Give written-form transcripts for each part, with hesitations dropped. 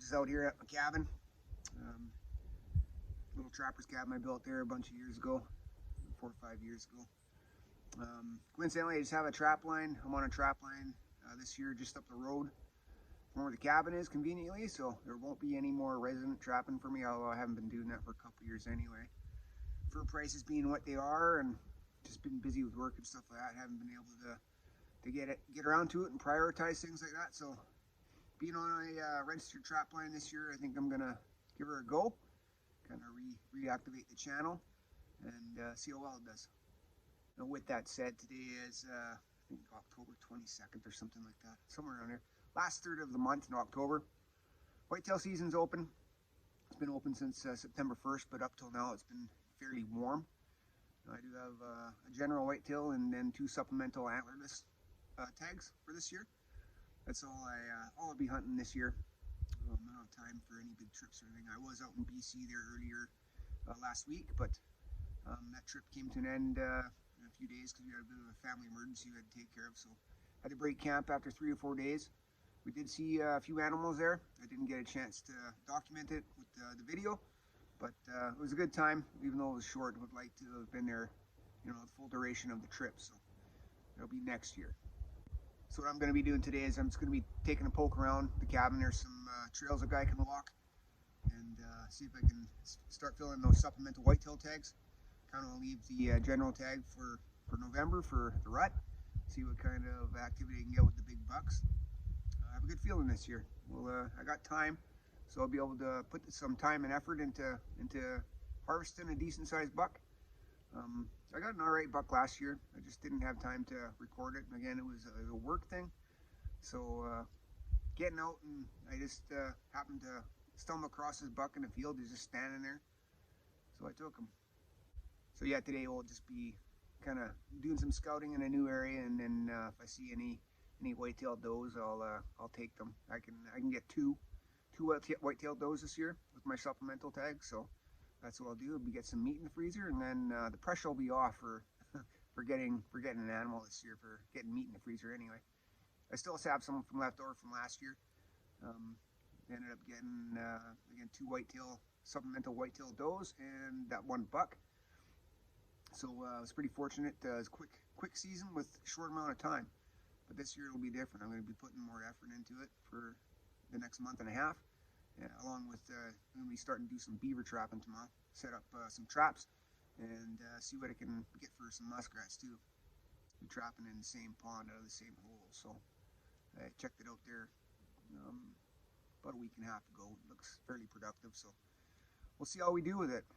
Just out here at my cabin. Little trapper's cabin I built there a bunch of years ago, 4 or 5 years ago. Coincidentally, I just have a trap line. I'm on a trap line this year just up the road from where the cabin is conveniently, so there won't be any more resident trapping for me, although I haven't been doing that for a couple years anyway. Fur prices being what they are, and just been busy with work and stuff like that, haven't been able to get around to it and prioritize things like that. So being on a registered trap line this year, I think I'm gonna give her a go, kind of reactivate the channel and see how well it does. Now, with that said, today is I think October 22nd or something like that, somewhere around there. Last third of the month in October. Whitetail season's open. It's been open since September 1st, but up till now it's been fairly warm. Now, I do have a general whitetail and then 2 supplemental antlerless tags for this year. That's all I'll be hunting this year. I don't have time for any big trips or anything. I was out in BC there earlier last week, but that trip came to an end in a few days because we had a bit of a family emergency we had to take care of. So I had to break camp after 3 or 4 days. We did see a few animals there. I didn't get a chance to document it with the video, but it was a good time, even though it was short. Would like to have been there, the full duration of the trip. So it'll be next year. So what I'm going to be doing today is I'm just going to be taking a poke around the cabin. There's some trails a guy can walk, and see if I can start filling those supplemental whitetail tags. Kind of leave the general tag for November for the rut. See what kind of activity I can get with the big bucks. I have a good feeling this year. Well, I got time, so I'll be able to put some time and effort into harvesting a decent sized buck. I got an alright buck last year. I just didn't have time to record it. And again, it was a work thing. So getting out, and I just happened to stumble across this buck in the field. He's just standing there. So I took him. So yeah, today we'll just be kind of doing some scouting in a new area, and then if I see any whitetail does, I'll take them. I can get two whitetail does this year with my supplemental tag. So that's what I'll do. I'll get some meat in the freezer, and then the pressure will be off for getting an animal this year, for getting meat in the freezer anyway. I still have some left over from last year. Ended up getting again 2 supplemental whitetail does and that 1 buck. So I was pretty fortunate. It was a quick season with a short amount of time. But this year it'll be different. I'm going to be putting more effort into it for the next month and a half. Along with I'm going to be starting to do some beaver trapping tomorrow. Set up some traps and see what I can get for some muskrats too. Be trapping in the same pond out of the same hole. So I checked it out there about a week and a half ago. It looks fairly productive. So we'll see how we do with it.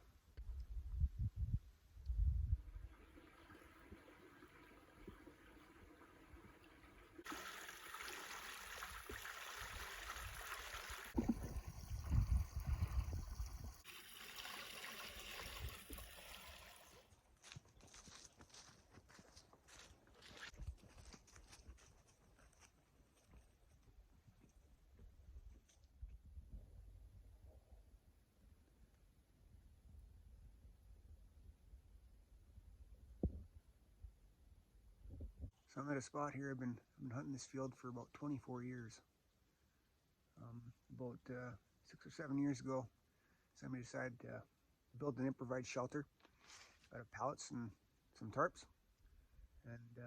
So I'm at a spot here. I've been hunting this field for about 24 years. About 6 or 7 years ago, somebody decided to build an improvised shelter out of pallets and some tarps, and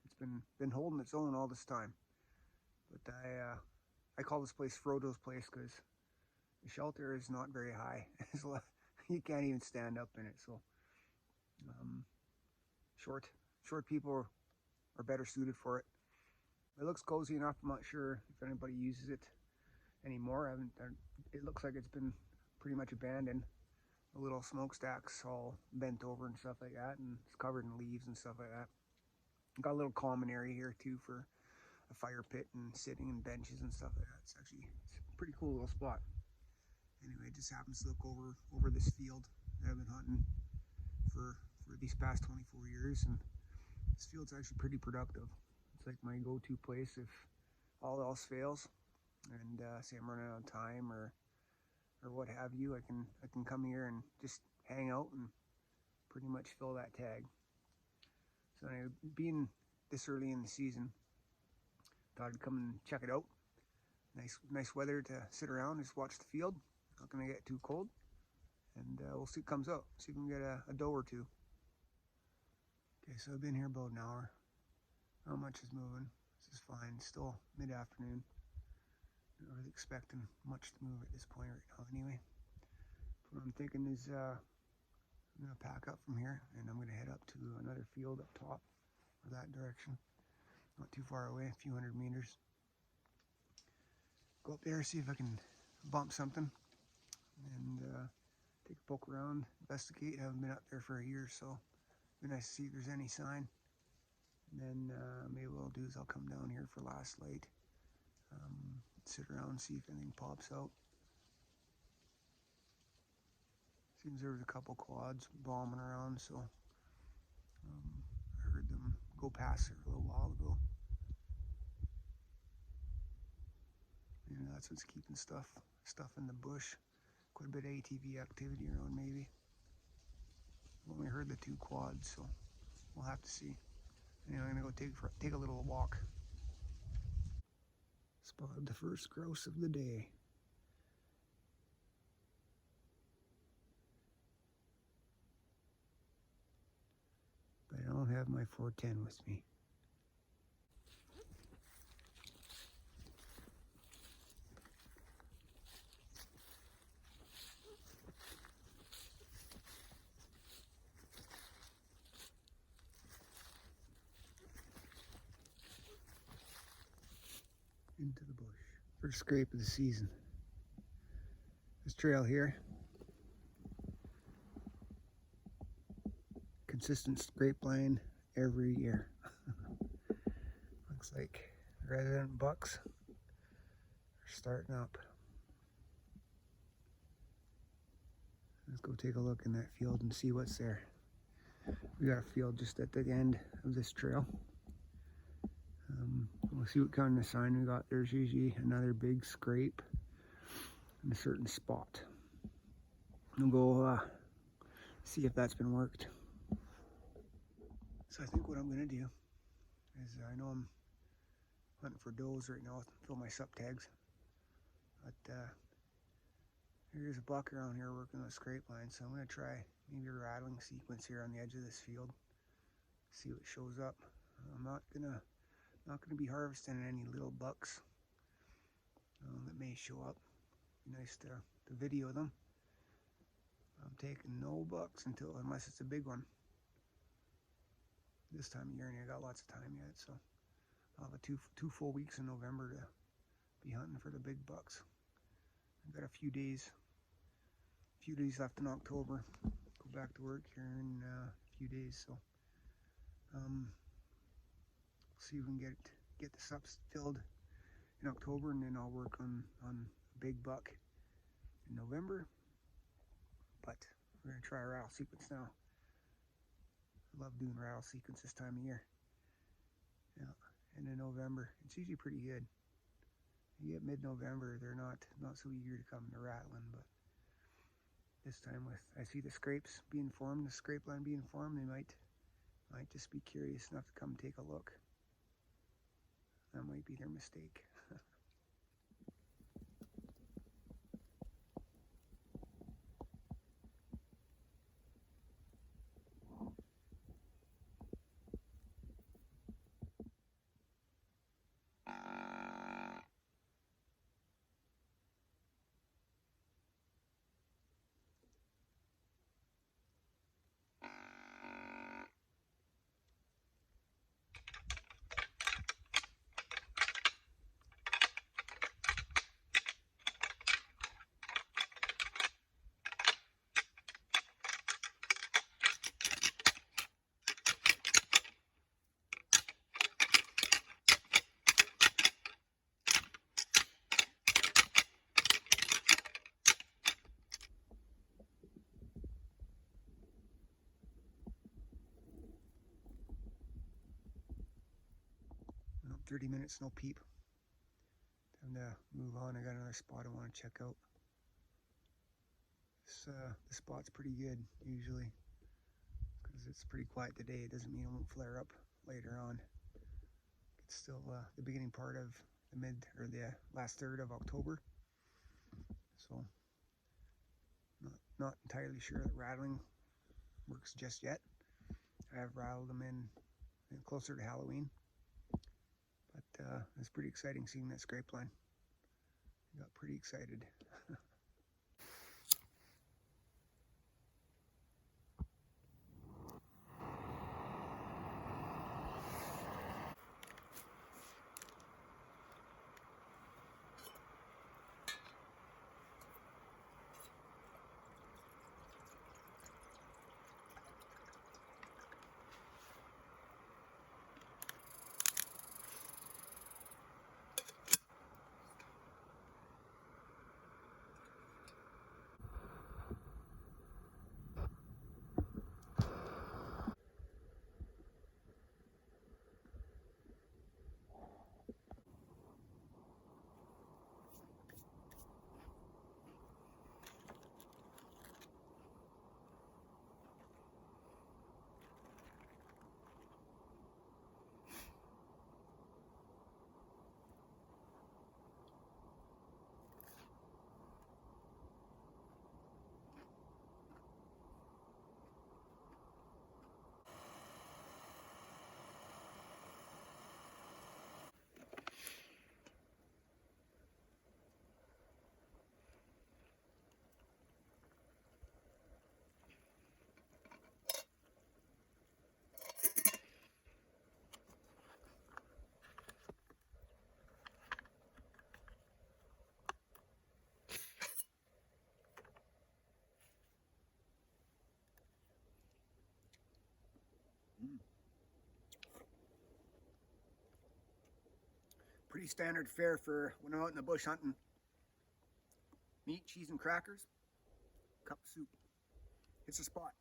it's been holding its own all this time. But I call this place Frodo's place because the shelter is not very high. You can't even stand up in it. So short people are better suited for it. It looks cozy enough. I'm not sure if anybody uses it anymore. It looks like it's been pretty much abandoned. The little smokestacks all bent over and stuff like that, and it's covered in leaves and stuff like that. Got a little common area here too for a fire pit and sitting and benches and stuff like that. It's a pretty cool little spot. Anyway, it just happens to look over this field that I've been hunting for these past 24 years, and this field's actually pretty productive. It's like my go-to place if all else fails, and say I'm running out of time or what have you. I can come here and just hang out and pretty much fill that tag. So anyway, being this early in the season, thought I'd come and check it out. Nice weather to sit around, just watch the field. Not gonna get too cold, and we'll see what comes out. See if we can get a doe or two. Okay, so I've been here about an hour. Not much is moving. This is fine. Still mid-afternoon. Not really expecting much to move at this point right now anyway. What I'm thinking is I'm going to pack up from here and I'm going to head up to another field up top or that direction. Not too far away, a few hundred meters. Go up there, see if I can bump something and take a poke around, investigate. I haven't been up there for a year, so it'd be nice to see if there's any sign. And then maybe what I'll do is I'll come down here for last light, sit around and see if anything pops out. Seems there was a couple quads bombing around, so I heard them go past there a little while ago. Maybe that's what's keeping stuff in the bush. Quite a bit of ATV activity around maybe. I've only heard the 2 quads, so we'll have to see. Anyway, I'm gonna go take a little walk. Spotted the first grouse of the day. But I don't have my 410 with me. Into the bush. First scrape of the season. This trail here. Consistent scrape line every year. Looks like the resident bucks are starting up. Let's go take a look in that field and see what's there. We got a field just at the end of this trail. We'll see what kind of sign we got. There's usually another big scrape in a certain spot. We'll go see if that's been worked. So I think what I'm going to do is, I know I'm hunting for does right now, fill my sup tags, but there's a buck around here working on a scrape line, so I'm going to try maybe a rattling sequence here on the edge of this field, see what shows up. I'm not gonna be harvesting any little bucks that may show up. Be nice to video them. I'm taking no bucks unless it's a big one. This time of year, and I got lots of time yet, so I'll have two full weeks in November to be hunting for the big bucks. I've got a few days left in October. Go back to work here in a few days, so see if we can get the sups filled in October, and then I'll work on a big buck in November. But we're gonna try a rattle sequence now. I love doing rattle sequence this time of year. Yeah, and in November, it's usually pretty good. You get mid-November, they're not so eager to come to rattling, but this time I see the scrapes being formed, the scrape line being formed, they might just be curious enough to come take a look. That might be their mistake. Well, 30 minutes, no peep. Time to move on. I got another spot I want to check out. This spot's pretty good usually, because it's pretty quiet today. It doesn't mean it won't flare up later on. It's still the beginning part of the last third of October. So not entirely sure that rattling works just yet. I have rattled them in closer to Halloween, but it's pretty exciting seeing that scrape line. I got pretty excited. Pretty standard fare for when I'm out in the bush hunting. Meat, cheese, and crackers. Cup of soup. It's a spot.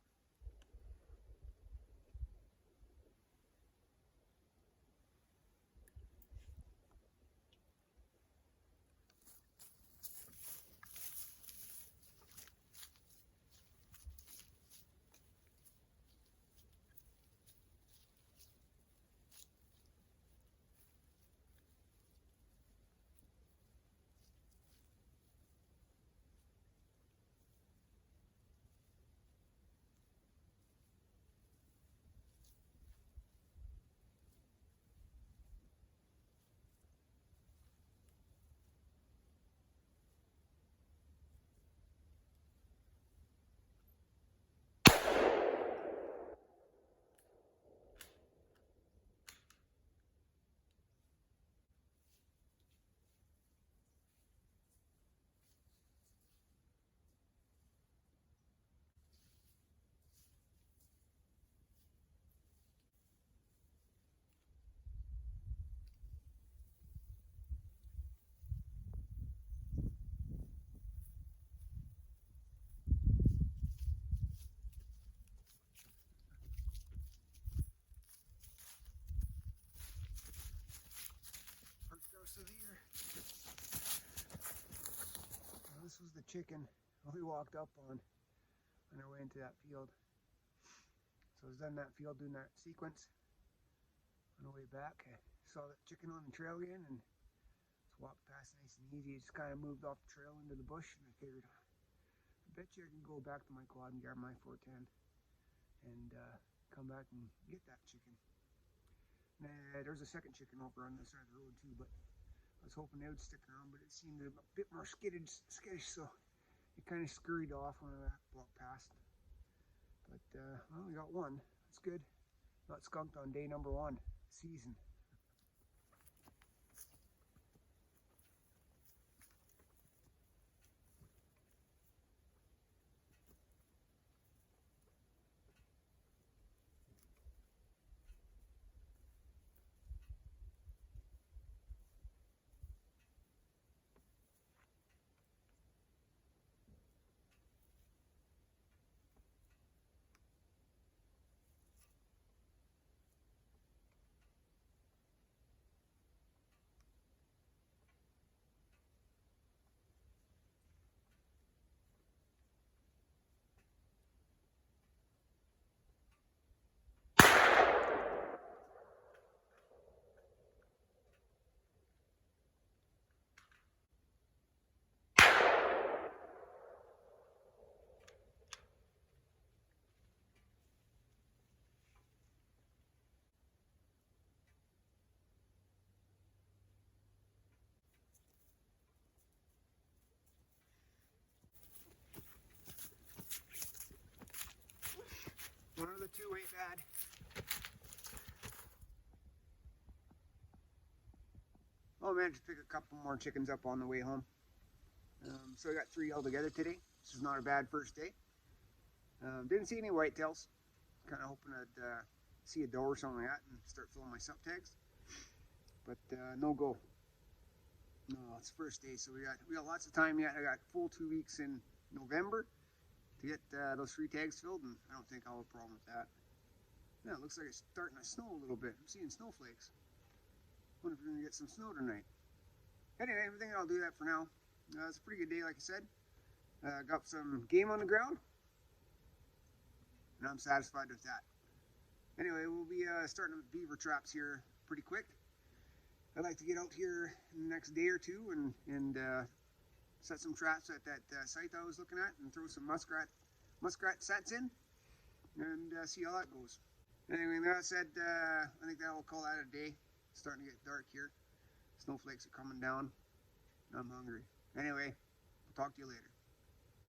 First grouse of the year. Well, this was the chicken we walked up on our way into that field. So I was done that field doing that sequence. On the way back, I saw that chicken on the trail again and just walked past nice and easy. It just kind of moved off the trail into the bush, and I figured, I bet you I can go back to my quad and grab my 410 and come back and get that chicken. There's a second chicken over on the side of the road too, but I was hoping they would stick around, but it seemed a bit more skittish, so it kind of scurried off when I walked past. But well, we got one. That's good. Not skunked on day number 1 season. two-way bad. Oh, managed to pick a couple more chickens up on the way home. So I got 3 altogether today. This is not a bad first day. Didn't see any whitetails. Kind of hoping I'd see a doe or something like that and start filling my sup tags. But no go. No, it's the first day, so we got lots of time yet. I got full 2 weeks in November to get those 3 tags filled, and I don't think I'll have a problem with that. Yeah, it looks like it's starting to snow a little bit. I'm seeing snowflakes. Wonder if we're gonna get some snow tonight. Anyway, I think I'll do that for now. It's a pretty good day, like I said. Got some game on the ground, and I'm satisfied with that. Anyway, we'll be starting with beaver traps here pretty quick. I'd like to get out here in the next day or two and set some traps at that site I was looking at and throw some muskrat sets in and see how that goes. Anyway, that said, I think that will call that a day. It's starting to get dark here. Snowflakes are coming down and I'm hungry. Anyway, I'll talk to you later.